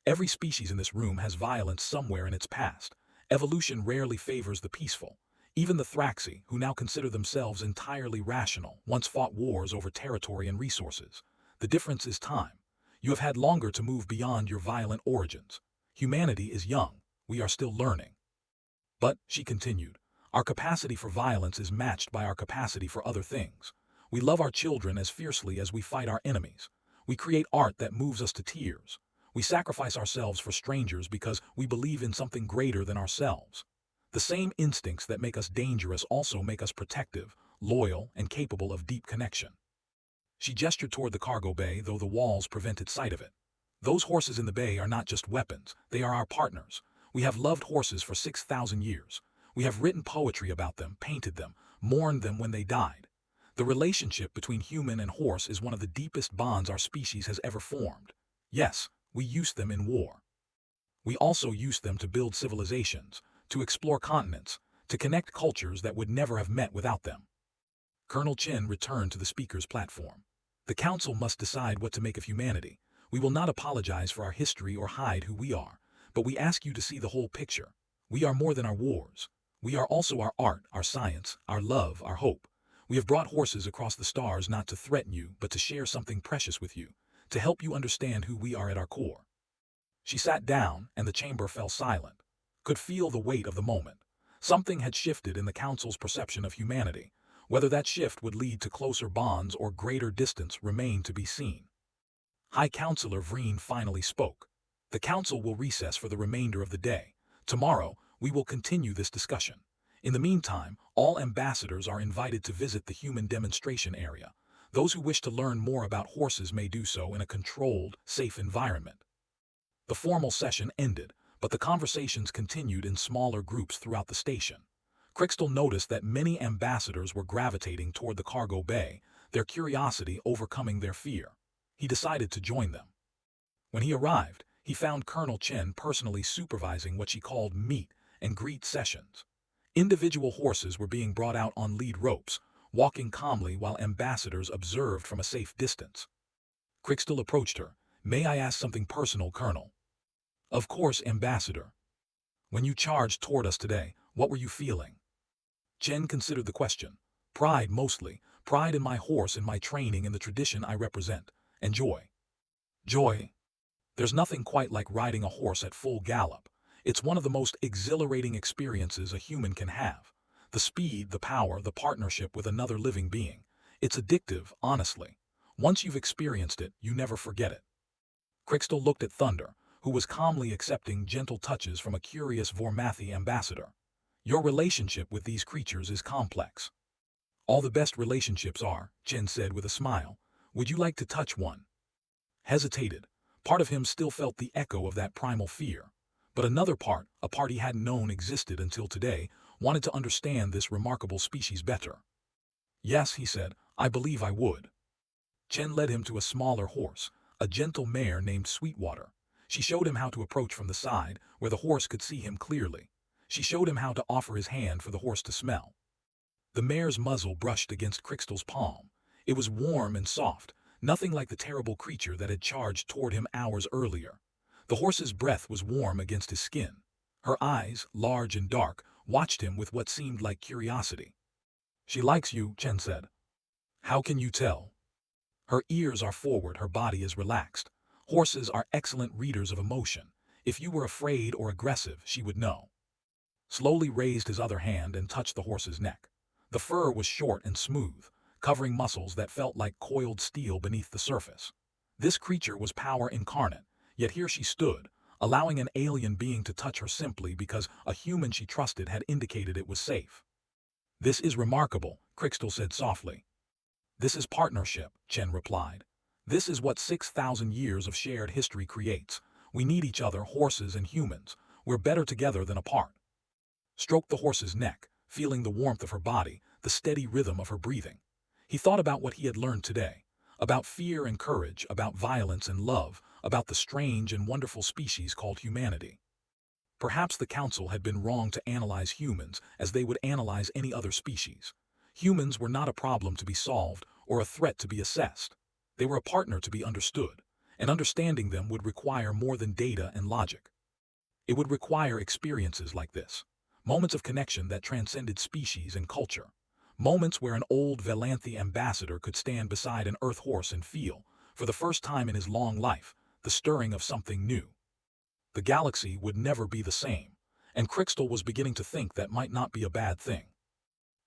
Every species in this room has violence somewhere in its past. Evolution rarely favors the peaceful. Even the Thraxi, who now consider themselves entirely rational, once fought wars over territory and resources. The difference is time. You have had longer to move beyond your violent origins. Humanity is young. We are still learning. But, she continued, our capacity for violence is matched by our capacity for other things. We love our children as fiercely as we fight our enemies. We create art that moves us to tears. We sacrifice ourselves for strangers because we believe in something greater than ourselves. The same instincts that make us dangerous also make us protective, loyal, and capable of deep connection. She gestured toward the cargo bay, though the walls prevented sight of it. Those horses in the bay are not just weapons, they are our partners. We have loved horses for 6,000 years. We have written poetry about them, painted them, mourned them when they died. The relationship between human and horse is one of the deepest bonds our species has ever formed. Yes, we used them in war. We also used them to build civilizations, to explore continents, to connect cultures that would never have met without them. Colonel Chen returned to the speaker's platform. The Council must decide what to make of humanity. We will not apologize for our history or hide who we are, but we ask you to see the whole picture. We are more than our wars. We are also our art, our science, our love, our hope. We have brought horses across the stars not to threaten you, but to share something precious with you, to help you understand who we are at our core. She sat down, and the chamber fell silent. Could feel the weight of the moment. Something had shifted in the Council's perception of humanity. Whether that shift would lead to closer bonds or greater distance remained to be seen. High Counselor Vreen finally spoke. The Council will recess for the remainder of the day. Tomorrow, we will continue this discussion. In the meantime, all ambassadors are invited to visit the human demonstration area. Those who wish to learn more about horses may do so in a controlled, safe environment. The formal session ended, but the conversations continued in smaller groups throughout the station. Crystal noticed that many ambassadors were gravitating toward the cargo bay, their curiosity overcoming their fear. He decided to join them. When he arrived, he found Colonel Chen personally supervising what she called meet and greet sessions. Individual horses were being brought out on lead ropes, walking calmly while ambassadors observed from a safe distance. Crystal approached her. "May I ask something personal, Colonel?" "Of course, Ambassador." "When you charged toward us today, what were you feeling?" Chen considered the question. "Pride mostly, pride in my horse and my training and the tradition I represent, and joy." "Joy? There's nothing quite like riding a horse at full gallop. It's one of the most exhilarating experiences a human can have. The speed, the power, the partnership with another living being. It's addictive, honestly. Once you've experienced it, you never forget it." Crystal looked at Thunder, who was calmly accepting gentle touches from a curious Vormathi ambassador. "Your relationship with these creatures is complex." "All the best relationships are," Chen said with a smile. "Would you like to touch one?" Hesitated. Part of him still felt the echo of that primal fear. But another part, a part he hadn't known existed until today, wanted to understand this remarkable species better. "Yes," he said, "I believe I would." Chen led him to a smaller horse, a gentle mare named Sweetwater. She showed him how to approach from the side, where the horse could see him clearly. She showed him how to offer his hand for the horse to smell. The mare's muzzle brushed against Crystal's palm. It was warm and soft, nothing like the terrible creature that had charged toward him hours earlier. The horse's breath was warm against his skin. Her eyes, large and dark, watched him with what seemed like curiosity. "She likes you," Chen said. "How can you tell?" "Her ears are forward, her body is relaxed. Horses are excellent readers of emotion. If you were afraid or aggressive, she would know." Slowly raised his other hand and touched the horse's neck. The fur was short and smooth, covering muscles that felt like coiled steel beneath the surface. This creature was power incarnate, yet here she stood, allowing an alien being to touch her simply because a human she trusted had indicated it was safe. "This is remarkable," Crystal said softly. "This is partnership," Chen replied. "This is what 6,000 years of shared history creates. We need each other, horses and humans. We're better together than apart. Stroked the horse's neck, feeling the warmth of her body, the steady rhythm of her breathing. He thought about what he had learned today, about fear and courage, about violence and love, about the strange and wonderful species called humanity. Perhaps the Council had been wrong to analyze humans as they would analyze any other species. Humans were not a problem to be solved or a threat to be assessed. They were a partner to be understood, and understanding them would require more than data and logic. It would require experiences like this, moments of connection that transcended species and culture, moments where an old Valanthe ambassador could stand beside an Earth horse and feel, for the first time in his long life, the stirring of something new. The galaxy would never be the same, and Crystal was beginning to think that might not be a bad thing.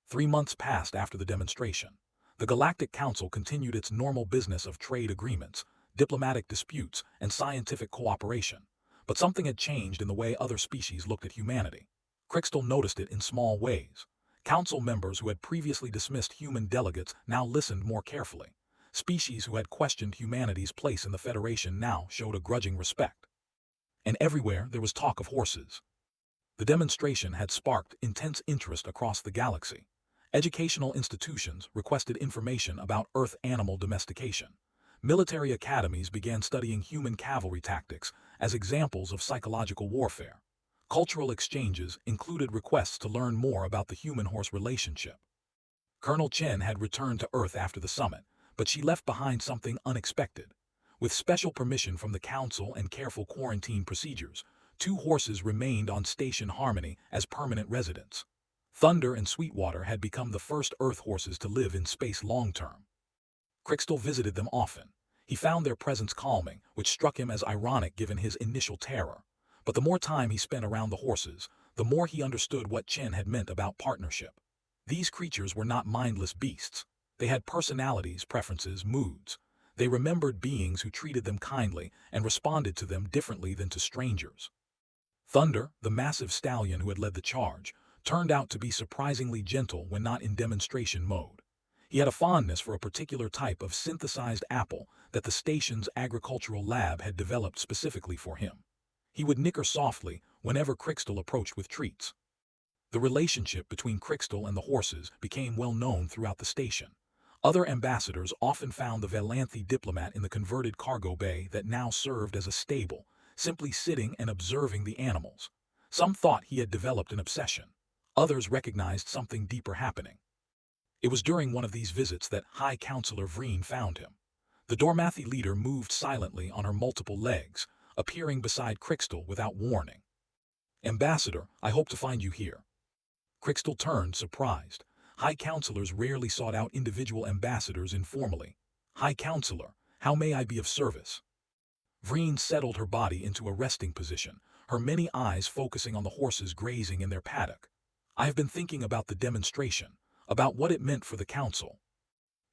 3 months passed after the demonstration. The Galactic Council continued its normal business of trade agreements, diplomatic disputes, and scientific cooperation. But something had changed in the way other species looked at humanity. Crystal noticed it in small ways. Council members who had previously dismissed human delegates now listened more carefully. Species who had questioned humanity's place in the Federation now showed a grudging respect. And everywhere there was talk of horses. The demonstration had sparked intense interest across the galaxy. Educational institutions requested information about Earth animal domestication. Military academies began studying human cavalry tactics as examples of psychological warfare. Cultural exchanges included requests to learn more about the human-horse relationship. Colonel Chen had returned to Earth after the summit, but she left behind something unexpected. With special permission from the Council and careful quarantine procedures, 2 horses remained on Station Harmony as permanent residents. Thunder and Sweetwater had become the first Earth horses to live in space long-term. Crystal visited them often. He found their presence calming, which struck him as ironic given his initial terror. But the more time he spent around the horses, the more he understood what Chen had meant about partnership. These creatures were not mindless beasts. They had personalities, preferences, moods. They remembered beings who treated them kindly and responded to them differently than to strangers. Thunder, the massive stallion who had led the charge, turned out to be surprisingly gentle when not in demonstration mode. He had a fondness for a particular type of synthesized apple that the station's agricultural lab had developed specifically for him. He would nicker softly whenever Crystal approached with treats. The relationship between Crystal and the horses became well known throughout the station. Other ambassadors often found the Valanthe diplomat in the converted cargo bay that now served as a stable, simply sitting and observing the animals. Some thought he had developed an obsession. Others recognized something deeper happening. It was during one of these visits that High Counselor Vreen found him. The Dormathy leader moved silently on her multiple legs, appearing beside Crystal without warning. "Ambassador, I hope to find you here." Crystal turned, surprised. High Counselors rarely sought out individual ambassadors informally. "High Counselor, how may I be of service?" Vreen settled her body into a resting position, her many eyes focusing on the horses grazing in their paddock. "I have been thinking about the demonstration, about what it meant for the Council."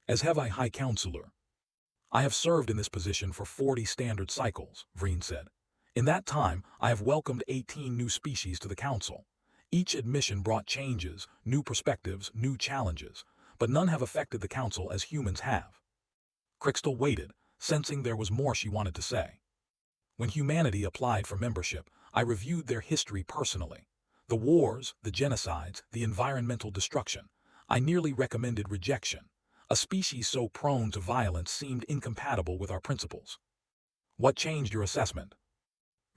"As have I, High Counselor." "I have served in this position for 40 standard cycles," Vreen said. "In that time, I have welcomed 18 new species to the Council. Each admission brought changes, new perspectives, new challenges, but none have affected the Council as humans have." Crystal waited, sensing there was more she wanted to say. "When humanity applied for membership, I reviewed their history personally. The wars, the genocides, the environmental destruction. I nearly recommended rejection. A species so prone to violence seemed incompatible with our principles." "What changed your assessment?"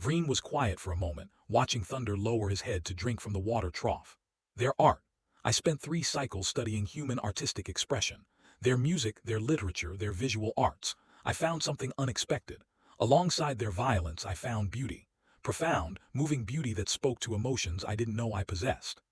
Vreen was quiet for a moment, watching Thunder lower his head to drink from the water trough. "Their art. I spent 3 cycles studying human artistic expression. Their music, their literature, their visual arts. I found something unexpected. Alongside their violence, I found beauty. Profound, moving beauty that spoke to emotions I didn't know I possessed."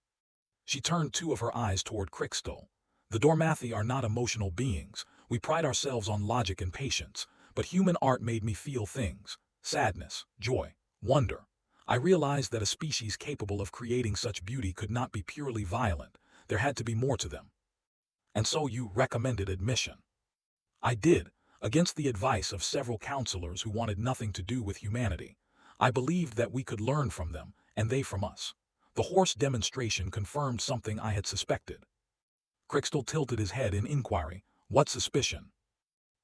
She turned 2 of her eyes toward Crystal. "The Dormathy are not emotional beings. We pride ourselves on logic and patience, but human art made me feel things. Sadness, joy, wonder. I realized that a species capable of creating such beauty could not be purely violent. There had to be more to them." "And so you recommended admission." "I did, against the advice of several counselors who wanted nothing to do with humanity. I believed that we could learn from them, and they from us. The horse demonstration confirmed something I had suspected." Crystal tilted his head in inquiry. "What suspicion?"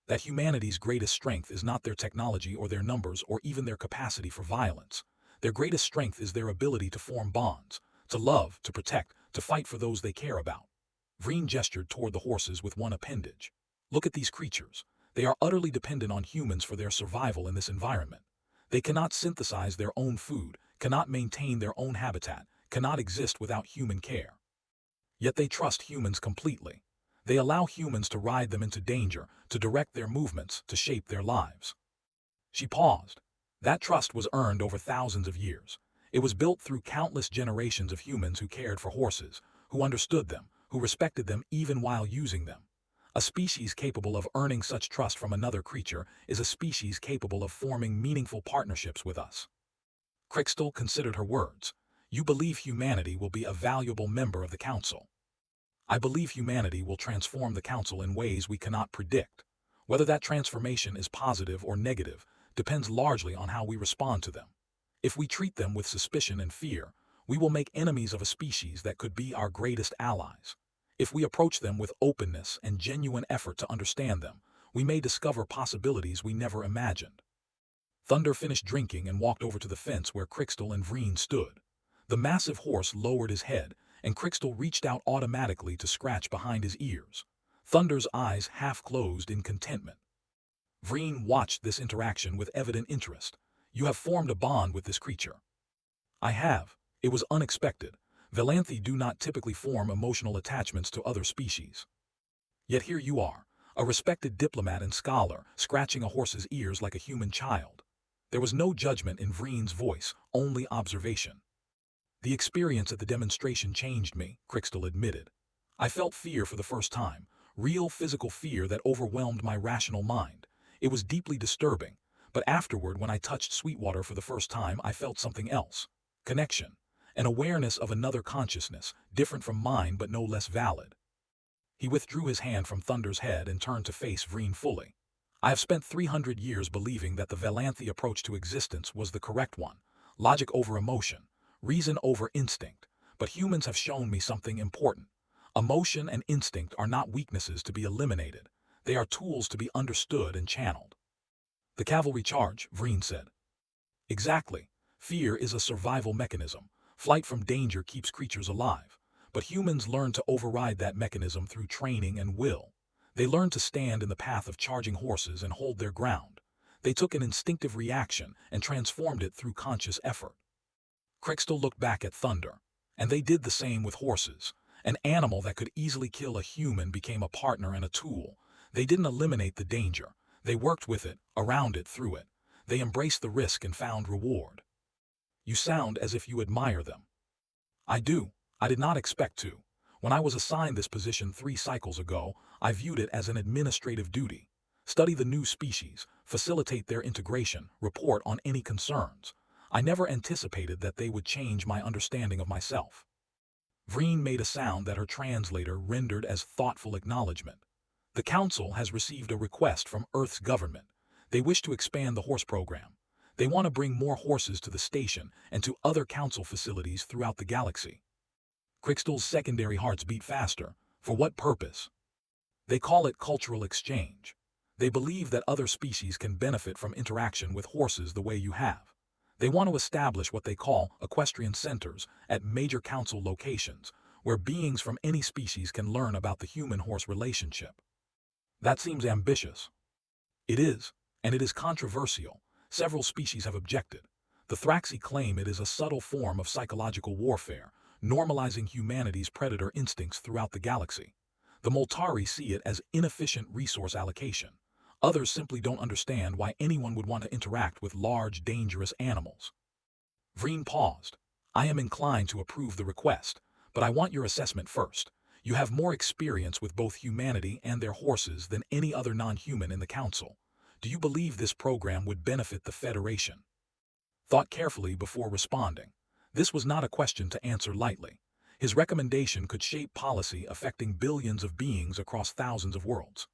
That humanity's greatest strength is not their technology or their numbers or even their capacity for violence. Their greatest strength is their ability to form bonds, to love, to protect, to fight for those they care about. Vreen gestured toward the horses with one appendage. Look at these creatures. They are utterly dependent on humans for their survival in this environment. They cannot synthesize their own food, cannot maintain their own habitat, cannot exist without human care. Yet they trust humans completely. They allow humans to ride them into danger, to direct their movements, to shape their lives. She paused. That trust was earned over thousands of years. It was built through countless generations of humans who cared for horses, who understood them, who respected them even while using them. A species capable of earning such trust from another creature is a species capable of forming meaningful partnerships with us. Crystal considered her words. You believe humanity will be a valuable member of the Council. I believe humanity will transform the Council in ways we cannot predict. Whether that transformation is positive or negative depends largely on how we respond to them. If we treat them with suspicion and fear, we will make enemies of a species that could be our greatest allies. If we approach them with openness and genuine effort to understand them, we may discover possibilities we never imagined. Thunder finished drinking and walked over to the fence where Crystal and Vreen stood. The massive horse lowered his head, and Crystal reached out automatically to scratch behind his ears. Thunder's eyes half-closed in contentment. Vreen watched this interaction with evident interest. You have formed a bond with this creature. I have. It was unexpected. Valanthi do not typically form emotional attachments to other species. Yet here you are, a respected diplomat and scholar, scratching a horse's ears like a human child. There was no judgment in Vreen's voice, only observation. The experience at the demonstration changed me, Crystal admitted. I felt fear for the first time, real physical fear that overwhelmed my rational mind. It was deeply disturbing, but afterward when I touched Sweetwater for the first time I felt something else. Connection. An awareness of another consciousness, different from mine but no less valid. He withdrew his hand from Thunder's head and turned to face Vreen fully. I have spent 300 years believing that the Valanthi approach to existence was the correct one. Logic over emotion, reason over instinct. But humans have shown me something important. Emotion and instinct are not weaknesses to be eliminated. They are tools to be understood and channeled. The cavalry charge, Vreen said. Exactly. Fear is a survival mechanism. Flight from danger keeps creatures alive. But humans learn to override that mechanism through training and will. They learn to stand in the path of charging horses and hold their ground. They took an instinctive reaction and transformed it through conscious effort. Crystal looked back at Thunder. And they did the same with horses. An animal that could easily kill a human became a partner and a tool. They didn't eliminate the danger. They worked with it, around it, through it. They embraced the risk and found reward. You sound as if you admire them. I do. I did not expect to. When I was assigned this position 3 cycles ago, I viewed it as an administrative duty. Study the new species, facilitate their integration, report on any concerns. I never anticipated that they would change my understanding of myself. Vreen made a sound that her translator rendered as thoughtful acknowledgement. The Council has received a request from Earth's government. They wish to expand the horse program. They want to bring more horses to the station and to other Council facilities throughout the galaxy. Crystal's secondary hearts beat faster. For what purpose? They call it cultural exchange. They believe that other species can benefit from interaction with horses the way you have. They want to establish what they call equestrian centers at major Council locations, where beings from any species can learn about the human-horse relationship. That seems ambitious. It is, and it is controversial. Several species have objected. The Thraxi claim it is a subtle form of psychological warfare, normalizing humanity's predator instincts throughout the galaxy. The Moltari see it as inefficient resource allocation. Others simply don't understand why anyone would want to interact with large, dangerous animals. Vreen paused. I am inclined to approve the request, but I want your assessment first. You have more experience with both humanity and their horses than any other non-human in the Council. Do you believe this program would benefit the Federation? Thought carefully before responding. This was not a question to answer lightly. His recommendation could shape policy affecting billions of beings across thousands of worlds.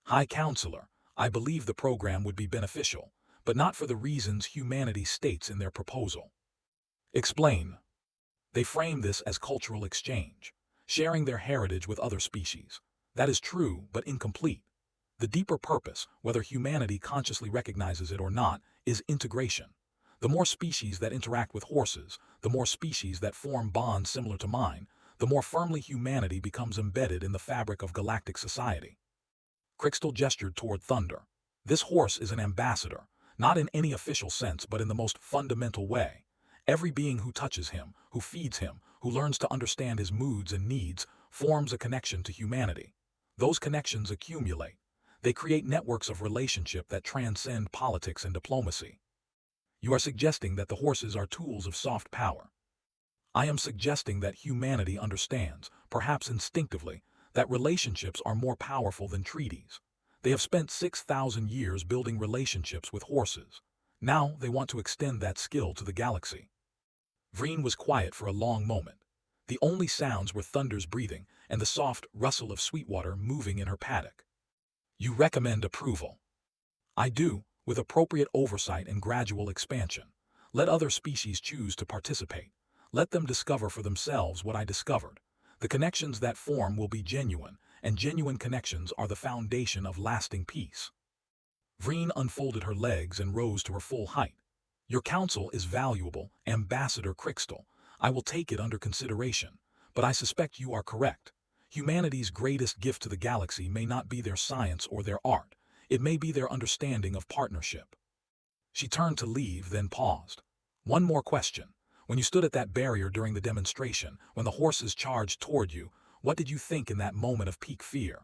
High Counselor, I believe the program would be beneficial, but not for the reasons humanity states in their proposal. Explain. They frame this as cultural exchange, sharing their heritage with other species. That is true, but incomplete. The deeper purpose, whether humanity consciously recognizes it or not, is integration. The more species that interact with horses, the more species that form bonds similar to mine, the more firmly humanity becomes embedded in the fabric of galactic society. Crystal gestured toward Thunder. This horse is an ambassador, not in any official sense but in the most fundamental way. Every being who touches him, who feeds him, who learns to understand his moods and needs, forms a connection to humanity. Those connections accumulate. They create networks of relationship that transcend politics and diplomacy. You are suggesting that the horses are tools of soft power. I am suggesting that humanity understands, perhaps instinctively, that relationships are more powerful than treaties. They have spent 6,000 years building relationships with horses. Now they want to extend that skill to the galaxy. Vreen was quiet for a long moment. The only sounds were Thunder's breathing and the soft rustle of Sweetwater moving in her paddock. You recommend approval. I do, with appropriate oversight and gradual expansion. Let other species choose to participate. Let them discover for themselves what I discovered. The connections that form will be genuine, and genuine connections are the foundation of lasting peace. Vreen unfolded her legs and rose to her full height. Your counsel is valuable, Ambassador Crystal. I will take it under consideration, but I suspect you are correct. Humanity's greatest gift to the galaxy may not be their science or their art. It may be their understanding of partnership. She turned to leave, then paused. One more question. When you stood at that barrier during the demonstration, when the horses charged toward you, what did you think in that moment of peak fear?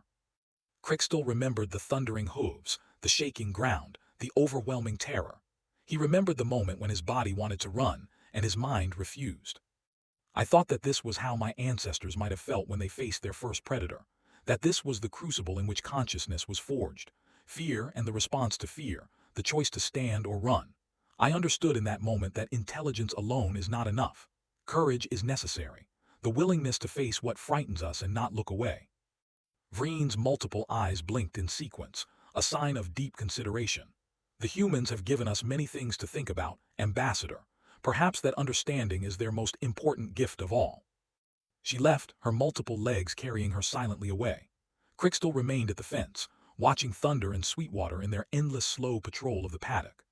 Crystal remembered the thundering hooves, the shaking ground, the overwhelming terror. He remembered the moment when his body wanted to run, and his mind refused. I thought that this was how my ancestors might have felt when they faced their first predator, that this was the crucible in which consciousness was forged. Fear and the response to fear, the choice to stand or run. I understood in that moment that intelligence alone is not enough. Courage is necessary, the willingness to face what frightens us and not look away. Vreen's multiple eyes blinked in sequence, a sign of deep consideration. The humans have given us many things to think about, Ambassador. Perhaps that understanding is their most important gift of all. She left, her multiple legs carrying her silently away. Crystal remained at the fence, watching Thunder and Sweetwater in their endless slow patrol of the paddock.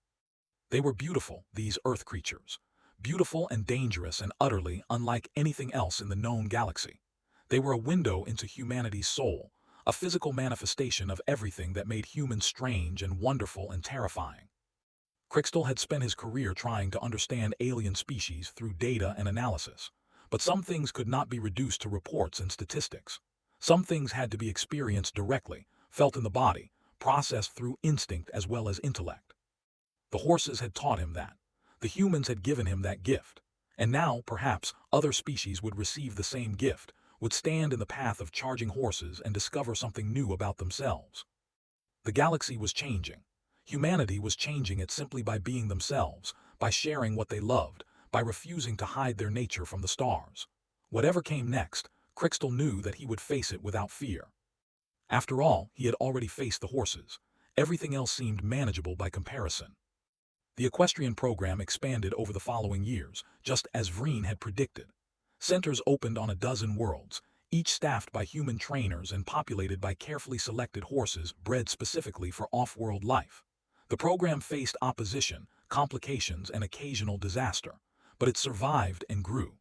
They were beautiful, these Earth creatures. Beautiful and dangerous and utterly unlike anything else in the known galaxy. They were a window into humanity's soul, a physical manifestation of everything that made humans strange and wonderful and terrifying. Crystal had spent his career trying to understand alien species through data and analysis, but some things could not be reduced to reports and statistics. Some things had to be experienced directly, felt in the body, processed through instinct as well as intellect. The horses had taught him that. The humans had given him that gift. And now, perhaps, other species would receive the same gift, would stand in the path of charging horses and discover something new about themselves. The galaxy was changing. Humanity was changing it simply by being themselves, by sharing what they loved, by refusing to hide their nature from the stars. Whatever came next, Crystal knew that he would face it without fear. After all, he had already faced the horses. Everything else seemed manageable by comparison. The equestrian program expanded over the following years, just as Vreen had predicted. Centers opened on a dozen worlds, each staffed by human trainers and populated by carefully selected horses bred specifically for off-world life. The program faced opposition, complications, and occasional disaster, but it survived and grew.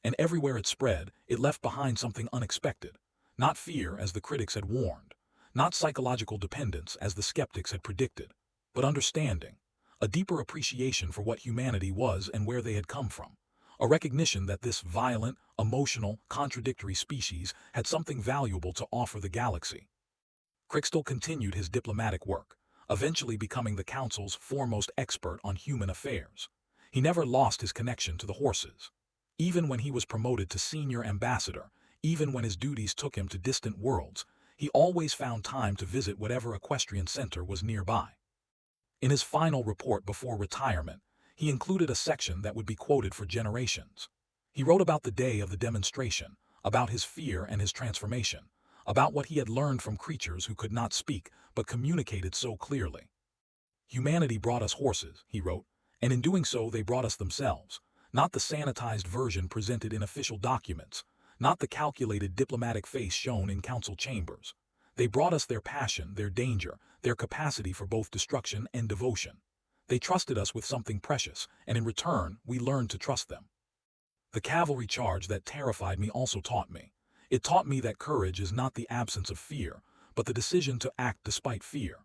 And everywhere it spread, it left behind something unexpected. Not fear, as the critics had warned. Not psychological dependence, as the skeptics had predicted. But understanding. A deeper appreciation for what humanity was and where they had come from. A recognition that this violent, emotional, contradictory species had something valuable to offer the galaxy. Crystal continued his diplomatic work, eventually becoming the Council's foremost expert on human affairs. He never lost his connection to the horses. Even when he was promoted to senior ambassador, even when his duties took him to distant worlds, he always found time to visit whatever equestrian center was nearby. In his final report before retirement, he included a section that would be quoted for generations. He wrote about the day of the demonstration, about his fear and his transformation, about what he had learned from creatures who could not speak but communicated so clearly. Humanity brought us horses, he wrote, and in doing so they brought us themselves, not the sanitized version presented in official documents, not the calculated diplomatic face shown in council chambers. They brought us their passion, their danger, their capacity for both destruction and devotion. They trusted us with something precious, and in return, we learned to trust them. The cavalry charge that terrified me also taught me. It taught me that courage is not the absence of fear, but the decision to act despite fear.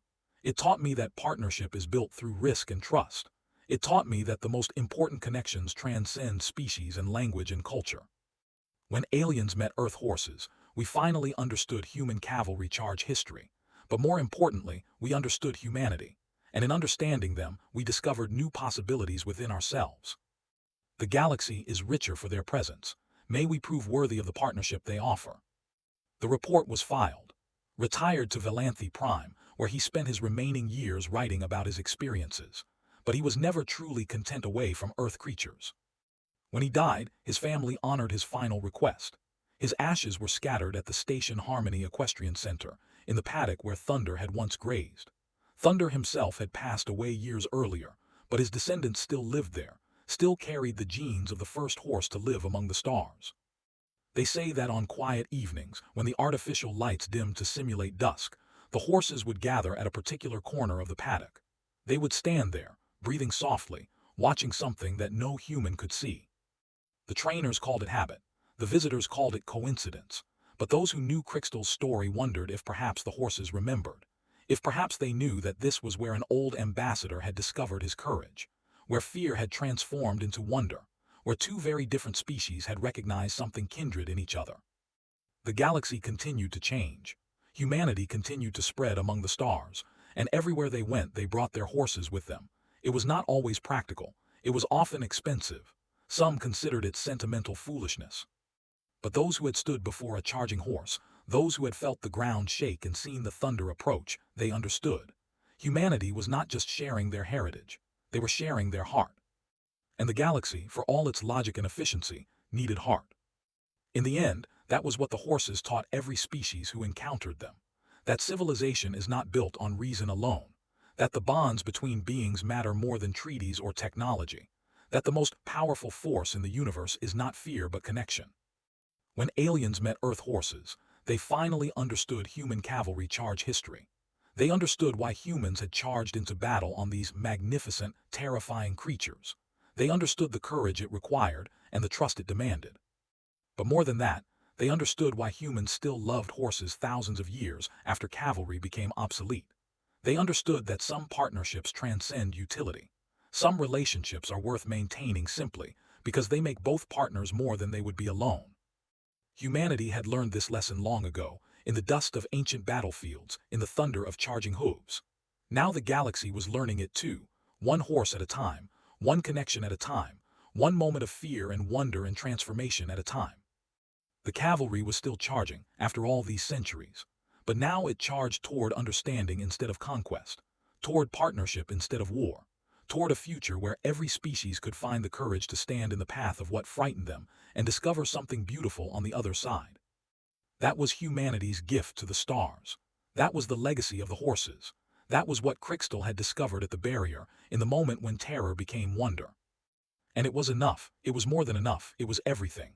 It taught me that partnership is built through risk and trust. It taught me that the most important connections transcend species and language and culture. When aliens met Earth horses, we finally understood human cavalry charge history. But more importantly, we understood humanity. And in understanding them, we discovered new possibilities within ourselves. The galaxy is richer for their presence. May we prove worthy of the partnership they offer. The report was filed. Retired to Valanthe Prime, where he spent his remaining years writing about his experiences. But he was never truly content away from Earth creatures. When he died, his family honored his final request. His ashes were scattered at the Station Harmony Equestrian Center, in the paddock where Thunder had once grazed. Thunder himself had passed away years earlier, but his descendants still lived there, still carried the genes of the first horse to live among the stars. They say that on quiet evenings, when the artificial lights dimmed to simulate dusk, the horses would gather at a particular corner of the paddock. They would stand there, breathing softly, watching something that no human could see. The trainers called it habit, the visitors called it coincidence, but those who knew Crystal's story wondered if perhaps the horses remembered. If perhaps they knew that this was where an old ambassador had discovered his courage, where fear had transformed into wonder, where two very different species had recognized something kindred in each other. The galaxy continued to change. Humanity continued to spread among the stars, and everywhere they went they brought their horses with them. It was not always practical, it was often expensive. Some considered it sentimental foolishness. But those who had stood before a charging horse, those who had felt the ground shake and seen the thunder approach, they understood. Humanity was not just sharing their heritage, they were sharing their heart. And the galaxy, for all its logic and efficiency, needed heart. In the end, that was what the horses taught every species who encountered them. That civilization is not built on reason alone. That the bonds between beings matter more than treaties or technology. That the most powerful force in the universe is not fear but connection. When aliens met Earth horses, they finally understood human cavalry charge history. They understood why humans had charged into battle on these magnificent, terrifying creatures. They understood the courage it required and the trust it demanded. But more than that, they understood why humans still loved horses thousands of years after cavalry became obsolete. They understood that some partnerships transcend utility. Some relationships are worth maintaining simply because they make both partners more than they would be alone. Humanity had learned this lesson long ago, in the dust of ancient battlefields, in the thunder of charging hooves. Now the galaxy was learning it too, one horse at a time, one connection at a time, one moment of fear and wonder and transformation at a time. The cavalry was still charging, after all these centuries. But now it charged toward understanding instead of conquest, toward partnership instead of war, toward a future where every species could find the courage to stand in the path of what frightened them and discover something beautiful on the other side. That was humanity's gift to the stars. That was the legacy of the horses. That was what Crystal had discovered at the barrier in the moment when terror became wonder. And it was enough, it was more than enough, it was everything.